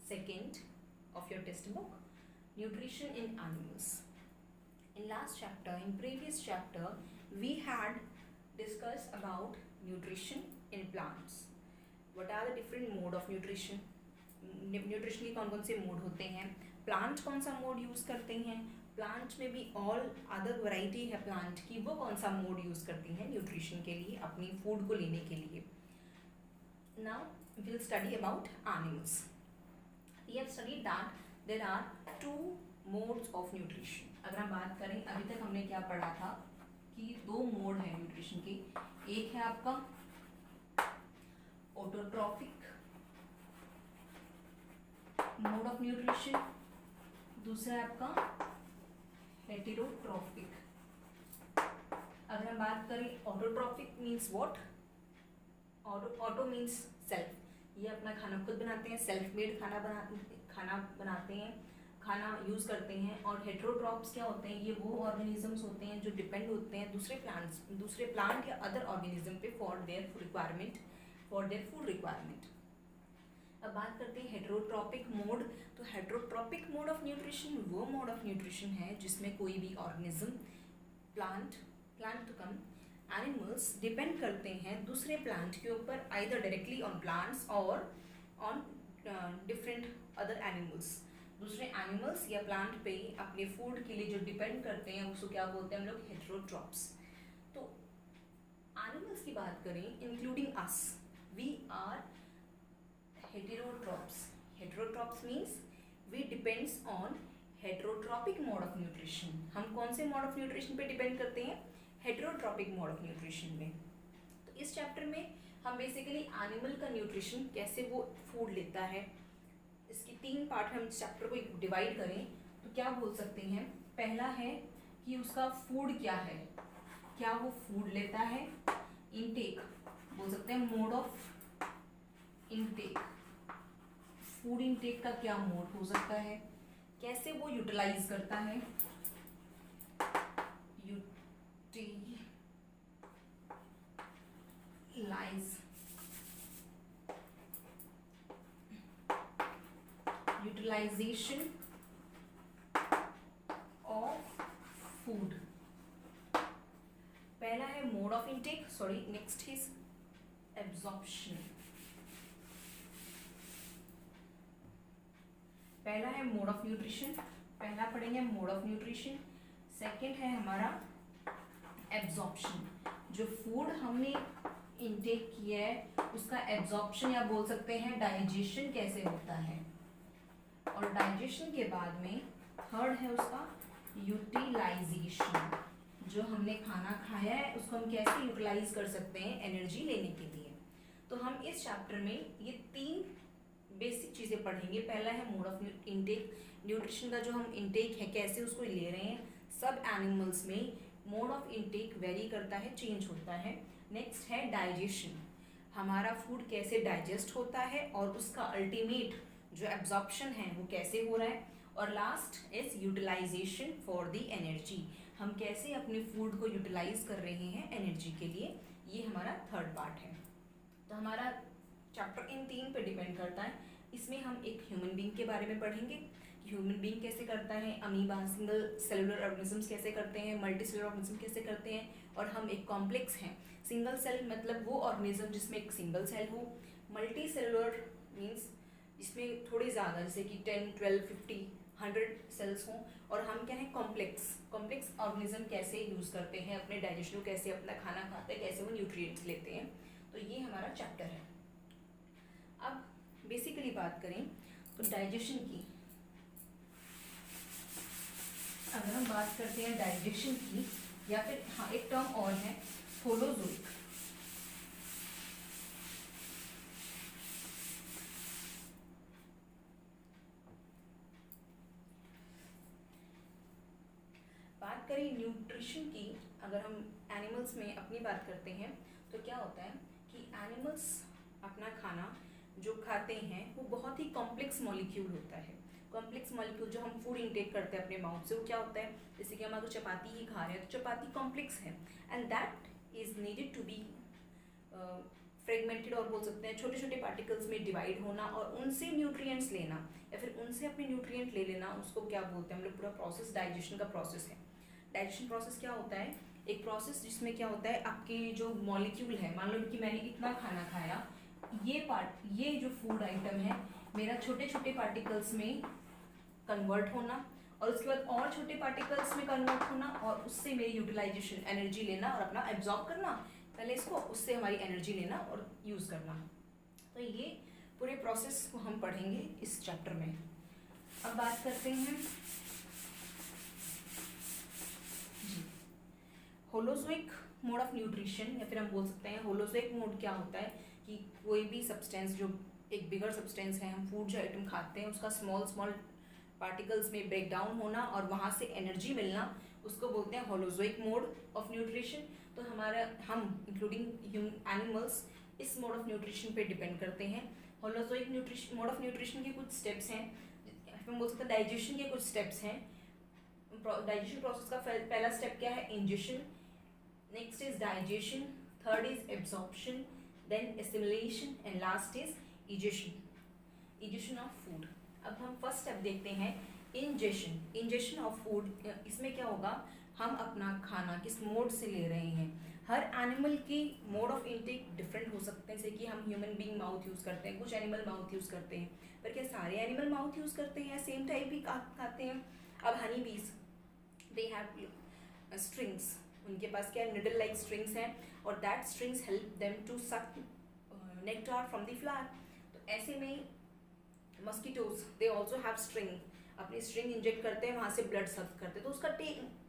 second of your textbook, nutrition in animals. In last chapter, in previous chapter, we had discussed about nutrition in plants. What are the different mode of nutrition? Nutrition के कौन कौन से mode होते हैं, plant कौन सा mode use करते हैं, प्लांट में भी ऑल अदर वैरायटी है प्लांट की, वो कौन सा मोड यूज़ करती हैं न्यूट्रिशन के लिए, अपनी फूड को लेने के लिए. Now will study about animals. We have studied that there are two modes of nutrition. अगर हम बात करें, अभी तक हमने क्या पढ़ा था कि दो मोड है न्यूट्रिशन के. एक है आपका ऑटोट्रॉफिक मोड ऑफ न्यूट्रिशन, दूसरा है आपका हेटेरोट्रॉफिक. अगर हम बात करें autotrophic means what, auto means self, ये अपना खाना खुद बनाते हैं, सेल्फ मेड खाना बनाते हैं, खाना यूज़ करते हैं. और हेटेरोट्रॉफ्स क्या होते हैं, ये वो ऑर्गेनिजम्स होते हैं जो डिपेंड होते हैं दूसरे प्लांट या अदर ऑर्गेनिज्म पे फॉर देयर फूड रिक्वायरमेंट. अब बात करते हैं हेटेरोट्रॉपिक मोड. तो हेटेरोट्रॉपिक मोड ऑफ न्यूट्रिशन वो मोड ऑफ न्यूट्रिशन है जिसमें कोई भी ऑर्गेनिज्म, प्लांट तो कम, एनिमल्स डिपेंड करते हैं दूसरे प्लांट के ऊपर, आइदर डायरेक्टली ऑन प्लांट्स और ऑन डिफरेंट अदर एनिमल्स. दूसरे एनिमल्स या प्लांट पे अपने फूड के लिए जो डिपेंड करते हैं उसको क्या बोलते हैं हम लोग, हेटेरोट्रॉप्स. तो एनिमल्स की बात करें including us, we are heterotrophs. Heterotrophs means we depends on heterotropic mode of nutrition. हम कौन से मोड ऑफ न्यूट्रिशन पे डिपेंड करते हैं, हेटेरोट्रॉपिक मोड ऑफ न्यूट्रिशन में. तो इस चैप्टर में हम बेसिकली एनिमल का न्यूट्रिशन कैसे वो फूड लेता है, इसकी 3 पार्ट हम इस चैप्टर को डिवाइड करें तो क्या बोल सकते हैं. पहला है कि उसका फूड क्या है, क्या वो फूड लेता है, इनटेक बोल सकते हैं, mode of intake, food intake का क्या मोड हो सकता है, कैसे वो यूटिलाइज करता है, यूटिलाइजेशन ऑफ फूड. पहला है mode of intake, next is absorption. पहला है मोड ऑफ न्यूट्रिशन, पहला पढ़ेंगे मोड ऑफ न्यूट्रिशन. सेकंड है हमारा एब्जॉर्प्शन, जो फूड हमने इनटेक किया है उसका एब्जॉर्प्शन या बोल सकते हैं डाइजेशन कैसे होता है. और डाइजेशन के बाद में थर्ड है उसका यूटिलाइजेशन, जो हमने खाना खाया है उसको हम कैसे यूटिलाइज कर सकते हैं एनर्जी लेने के लिए. तो हम इस चैप्टर में ये 3 बेसिक चीज़ें पढ़ेंगे. पहला है मोड ऑफ इनटेक, न्यूट्रिशन का जो हम इनटेक है कैसे उसको ले रहे हैं. सब एनिमल्स में मोड ऑफ इनटेक वेरी करता है, चेंज होता है. नेक्स्ट है डाइजेशन, हमारा फूड कैसे डाइजेस्ट होता है और उसका अल्टीमेट जो एब्जॉर्प्शन है वो कैसे हो रहा है. और last is utilization for the energy, हम कैसे अपने फूड को यूटिलाइज कर रहे हैं एनर्जी के लिए. ये हमारा थर्ड पार्ट है. तो हमारा चैप्टर इन 3 पे डिपेंड करता है. इसमें हम एक ह्यूमन बीइंग के बारे में पढ़ेंगे, ह्यूमन बीइंग कैसे करता है, अमीबा सिंगल सेलुलर ऑर्गेनिजम्स कैसे करते हैं, मल्टी सेलुलर ऑर्गेनिज्म कैसे करते हैं, और हम एक कॉम्प्लेक्स हैं. सिंगल सेल मतलब वो ऑर्गेनिज्म जिसमें एक सिंगल सेल हो, मल्टी सेलुलर मीन्स जिसमें थोड़ी ज़्यादा, जैसे कि 10, 12, 50, 100 सेल्स हों. और हम क्या है कॉम्प्लेक्स ऑर्गेनिज्म कैसे यूज़ करते हैं अपने डाइजेशन को, कैसे अपना खाना खाते हैं, कैसे वो न्यूट्रिएंट्स लेते हैं. तो ये हमारा चैप्टर है. अब बेसिकली बात करें तो डाइजेशन की, अगर हम बात करते हैं डाइजेशन की, या फिर हाँ एक टर्म और है होलोजोइक. बात करें न्यूट्रिशन की, अगर हम एनिमल्स में अपनी बात करते हैं तो क्या होता है कि एनिमल्स अपना खाना जो खाते हैं वो बहुत ही कॉम्प्लेक्स मॉलिक्यूल होता है. कॉम्प्लेक्स मॉलिक्यूल जो हम फूड इनटेक करते हैं अपने माउथ से, वो क्या होता है, जैसे कि हम अगर चपाती ही खा रहे हैं तो चपाती कॉम्प्लेक्स है, and that is needed to be fragmented और बोल सकते हैं छोटे छोटे पार्टिकल्स में डिवाइड होना और उनसे न्यूट्रिएंट्स लेना या फिर उनसे अपने न्यूट्रिएंट ले लेना, उसको क्या बोलते हैं हम लोग, पूरा प्रोसेस डाइजेशन का प्रोसेस है। डाइजेशन प्रोसेस क्या होता है, एक प्रोसेस जिसमें क्या होता है आपके जो मॉलिक्यूल है, मान लो कि मैंने इतना खाना खाया, ये जो फूड आइटम है मेरा छोटे छोटे पार्टिकल्स में कन्वर्ट होना और उसके बाद और छोटे पार्टिकल्स में कन्वर्ट होना और उससे मेरी यूटिलाइजेशन एनर्जी लेना और अपना एब्जॉर्ब करना, पहले इसको उससे हमारी एनर्जी लेना और यूज़ करना। तो ये पूरे प्रोसेस को हम पढ़ेंगे इस चैप्टर में। अब बात करते हैं जी होलोजोइक मोड ऑफ न्यूट्रिशन, या फिर हम बोल सकते हैं होलोजोइक मोड क्या होता है कि कोई भी सब्सटेंस जो एक बिगर सब्सटेंस है, हम फूड जो आइटम खाते हैं उसका स्मॉल पार्टिकल्स में ब्रेक डाउन होना और वहाँ से एनर्जी मिलना, उसको बोलते हैं होलोजोइक मोड ऑफ न्यूट्रिशन। तो हम इंक्लूडिंग एनिमल्स इस मोड ऑफ न्यूट्रिशन पे डिपेंड करते हैं। Holozoic nutrition mode of nutrition के कुछ स्टेप्स हैं, हम बोल सकते हैं डाइजेशन के कुछ स्टेप्स हैं। डाइजेशन प्रोसेस का पहला स्टेप क्या है, ingestion, next is digestion, third is absorption, then assimilation and last is egestion of food. अब हम फर्स्ट स्टेप देखते हैं इंजेशन ऑफ फूड। इसमें क्या होगा, हम अपना खाना किस मोड से ले रहे हैं। हर एनिमल की मोड ऑफ इनटेक डिफरेंट हो सकते हैं, जैसे कि हम ह्यूमन बीइंग माउथ यूज़ करते हैं, कुछ एनिमल माउथ यूज़ करते हैं, पर क्या सारे एनिमल माउथ यूज़ करते हैं या सेम टाइप ही खाते हैं। अब हनी बीज दे हैव स्ट्रिंग्स, उनके पास क्या निडल लाइक स्ट्रिंग्स हैं और that strings help them to suck nectar from the flower. तो ऐसे में mosquitoes they also have string, अपनी स्ट्रिंग इंजेक्ट करते हैं, वहाँ से ब्लड सर्व करते हैं, तो उसका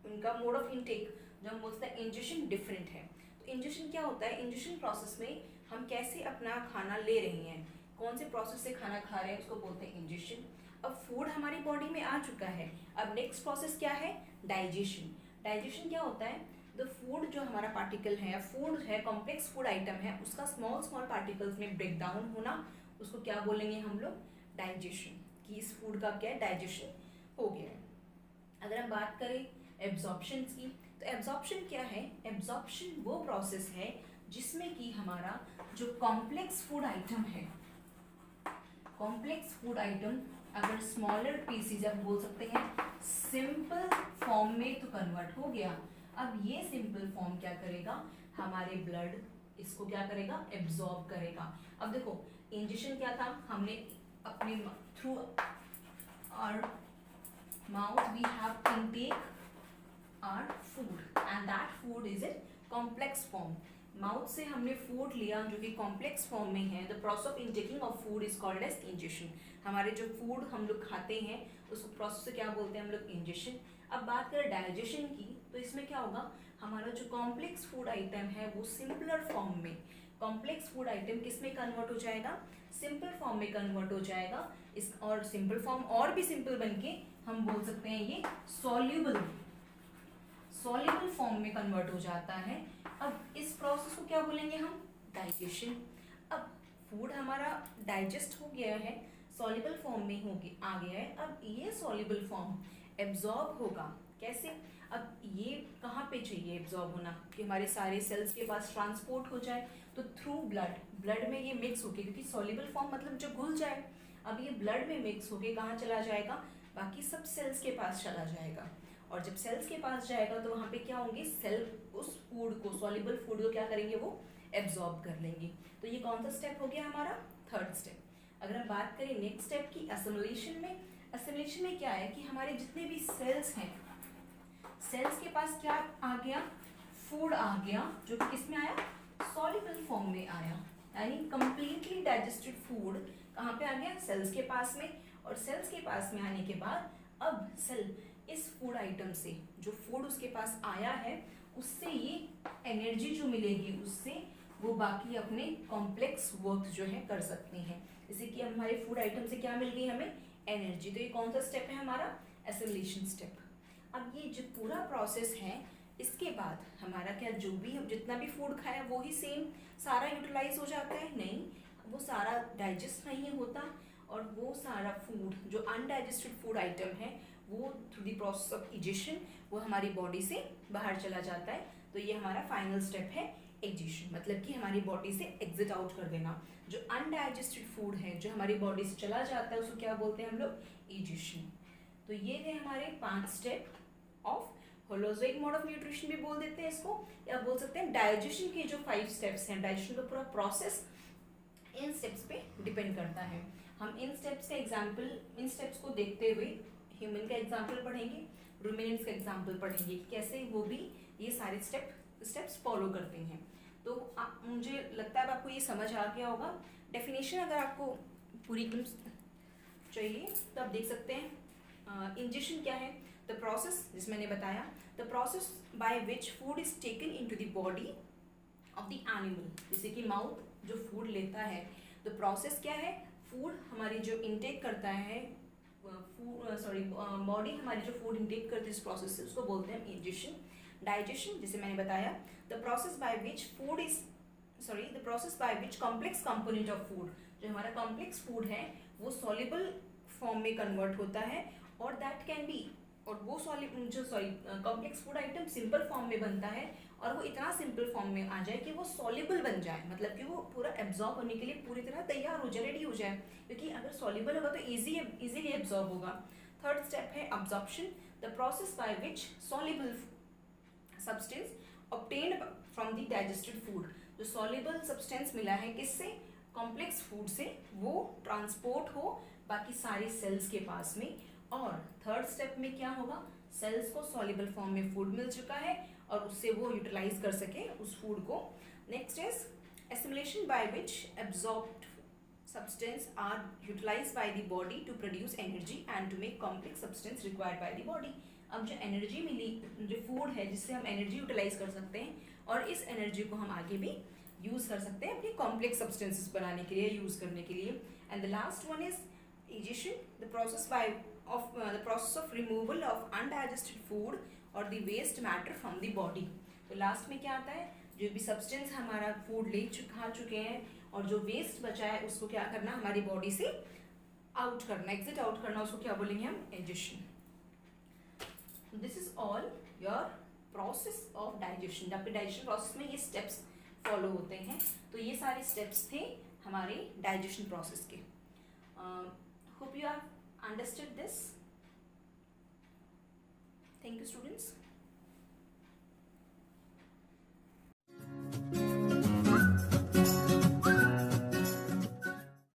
उनका मोड ऑफ इनटेक जो हम बोलते हैं इंजेशन डिफरेंट है। तो इंजेशन क्या होता है, इंजेशन प्रोसेस में हम कैसे अपना खाना ले रहे हैं, कौन से प्रोसेस से खाना खा रहे हैं, उसको बोलते हैं इंजेशन। अब फूड हमारी बॉडी में आ चुका है, अब नेक्स्ट प्रोसेस क्या है, डाइजेशन। डाइजेशन क्या होता है, द फूड जो हमारा पार्टिकल है, फूड है, कॉम्प्लेक्स फूड आइटम है, उसका स्मॉल पार्टिकल्स में ब्रेक डाउन होना, उसको क्या बोलेंगे हम लोग, डाइजेशन, कि इस फूड का क्या है, डाइजेशन हो गया है। अगर हम बात करें एब्जॉर्प्शन की, तो एब्जॉर्प्शन क्या है, एब्जॉर्प्शन वो प्रोसेस है जिसमें कि हमारा जो कॉम्प्लेक्स फूड आइटम है, कॉम्प्लेक्स फूड आइटम अगर स्मॉलर पीसीज आप बोल सकते हैं सिंपल फॉर्म में तो कन्वर्ट हो गया। अब ये सिंपल फॉर्म क्या करेगा, हमारे ब्लड इसको क्या करेगा, एब्जॉर्ब करेगा। अब देखो इंजेक्शन क्या था, हमने अपने through our mouth we have intake our food and that food is in complex form. Mouth से हमने फूड लिया जो कि कॉम्प्लेक्स फॉर्म में है, the process of intaking of food is called as ingestion. हमारे जो फूड हम लोग खाते हैं उसको प्रोसेस से क्या बोलते हैं हम लोग, इंजेक्शन। अब बात करें डाइजेशन की, तो इसमें क्या होगा, हमारा जो कॉम्प्लेक्स फूड आइटम है वो सिंपलर फॉर्म में, कॉम्प्लेक्स फूड आइटम किस में कन्वर्ट हो जाएगा, सिंपल फॉर्म में कन्वर्ट हो जाएगा। इस और सिंपल फॉर्म और भी सिंपल बनके हम बोल सकते हैं ये सॉल्यूबल फॉर्म में कन्वर्ट हो जाता है। अब इस प्रोसेस को क्या बोलेंगे हम, डाइजेशन। अब फूड हमारा डाइजेस्ट हो गया है, सॉल्युबल फॉर्म में आ गया है, अब ये सॉल्युबल फॉर्म एब्जॉर्ब होगा कैसे, अब ये कहाँ पे चाहिए एब्जॉर्ब होना, कि हमारे सारे सेल्स के पास ट्रांसपोर्ट हो जाए, तो थ्रू ब्लड में ये मिक्स होके, क्योंकि सॉल्युबल फॉर्म मतलब जो घुल जाए, अब ये ब्लड में मिक्स होके कहाँ चला जाएगा, बाकी सब सेल्स के पास चला जाएगा। और जब सेल्स के पास जाएगा तो वहाँ पे क्या होंगे, सेल उस फूड को, सॉल्युबल फूड को क्या करेंगे, वो एब्जॉर्ब कर लेंगे। तो ये कौन सा स्टेप हो गया हमारा, थर्ड स्टेप। अगर हम बात करें नेक्स्ट स्टेप की, असिमिलेशन में, असिमिलेशन में क्या है कि हमारे जितने भी सेल्स हैं, सेल्स के पास क्या आ गया, फूड आ गया, जो कि किस में आया, सॉल्युबल फॉर्म में आया, यानी कंप्लीटली डाइजेस्टेड फूड कहाँ पे आ गया, सेल्स के पास में। और सेल्स के पास में आने के बाद अब सेल इस फूड आइटम से, जो फूड उसके पास आया है, उससे ये एनर्जी जो मिलेगी उससे वो बाकी अपने कॉम्प्लेक्स वर्क जो है कर सकते हैं। जैसे कि हमारे फूड आइटम से क्या मिल गई हमें, एनर्जी। तो ये कौन सा स्टेप है हमारा, एसिमिलेशन स्टेप। अब ये जो पूरा प्रोसेस है, इसके बाद हमारा क्या, जो भी हम जितना भी फूड खाया वो ही सेम सारा यूटिलाइज हो जाता है, नहीं, वो सारा डाइजेस्ट नहीं होता, और वो सारा फूड जो अनडाइजेस्टेड फूड आइटम है वो through the process of egestion वो हमारी बॉडी से बाहर चला जाता है। तो ये हमारा फाइनल स्टेप है एजिशन, मतलब कि हमारी बॉडी से एग्जिट आउट कर देना। जो अनडाइजेस्टेड फूड है जो हमारी बॉडी से चला जाता है उसको क्या बोलते हैं हम लोग, एजिशन। तो ये थे हमारे 5 step of holozoic mode of nutrition भी बोल देते हैं इसको, या बोल सकते हैं डाइजेशन के जो 5 स्टेप्स हैं, डाइजेशन का पूरा प्रोसेस इन स्टेप्स पे डिपेंड करता है। हम इन स्टेप्स का एग्जाम्पल, इन स्टेप्स को देखते हुए ह्यूमन का एग्जाम्पल पढ़ेंगे, रूमिनेंट्स का एग्जाम्पल पढ़ेंगे, कैसे वो भी ये सारे स्टेप्स फॉलो करते हैं। तो मुझे लगता है आपको ये समझ आ गया होगा। डेफिनेशन अगर आपको पूरी चाहिए तो आप देख सकते हैं। इंजेक्शन क्या है, द प्रोसेस, जिस मैंने बताया, the process by which food is taken into the body of the animal, जैसे कि माउथ जो फूड लेता है, तो प्रोसेस क्या है, फूड हमारी जो इनटेक करता है, बॉडी हमारी जो फूड इनटेक करती है इस प्रोसेस से, उसको बोलते हैं इंजेक्शन। डाइजेशन, जैसे मैंने बताया, the process by which complex component of food, जो हमारा कॉम्प्लेक्स फूड है वो सॉल्युबल फॉर्म में कन्वर्ट होता है, और दैट कैन बी, और वो complex food item simple form में बनता है, और वो इतना सिंपल फॉर्म में आ जाए कि वो सॉल्युबल बन जाए, मतलब कि वो पूरा एब्जॉर्ब होने के लिए पूरी तरह तैयार हो जाए, रेडी हो जाए, क्योंकि अगर सॉल्युबल होगा तो इजीली एब्जॉर्ब होगा। थर्ड स्टेप है absorption, the process by which soluble substance obtained from the digested food, जो सॉल्युबल सब्सटेंस मिला है किससे, कॉम्प्लेक्स फूड से, वो ट्रांसपोर्ट हो बाकी सारे सेल्स के पास में। और थर्ड स्टेप में क्या होगा, सेल्स को सॉल्युबल फॉर्म में फूड मिल चुका है और उससे वो यूटिलाइज कर सके उस फूड को। Next is assimilation by which absorbed substance are utilized by the body to produce energy and to make complex substance required by the body। अब जो एनर्जी मिली, जो फूड है जिससे हम एनर्जी यूटिलाइज कर सकते हैं, और इस एनर्जी को हम आगे भी यूज कर सकते हैं अपनी कॉम्प्लेक्स सब्सटेंसेस बनाने के लिए, यूज करने के लिए। And the last one is egestion, the process of removal of undigested food और the waste matter from the body. तो लास्ट में क्या आता है, जो भी सब्सटेंस हमारा फूड खा चुके हैं और जो वेस्ट बचा है उसको क्या करना, हमारी बॉडी से आउट करना, एग्जिट आउट करना, उसको क्या बोलेंगे हम, egestion. This is all your process of digestion. आपके डाइजेशन प्रोसेस में ये स्टेप्स फॉलो होते हैं। तो ये सारे स्टेप्स थे हमारे डाइजेशन प्रोसेस के। Hope you have understood this. Thank you students.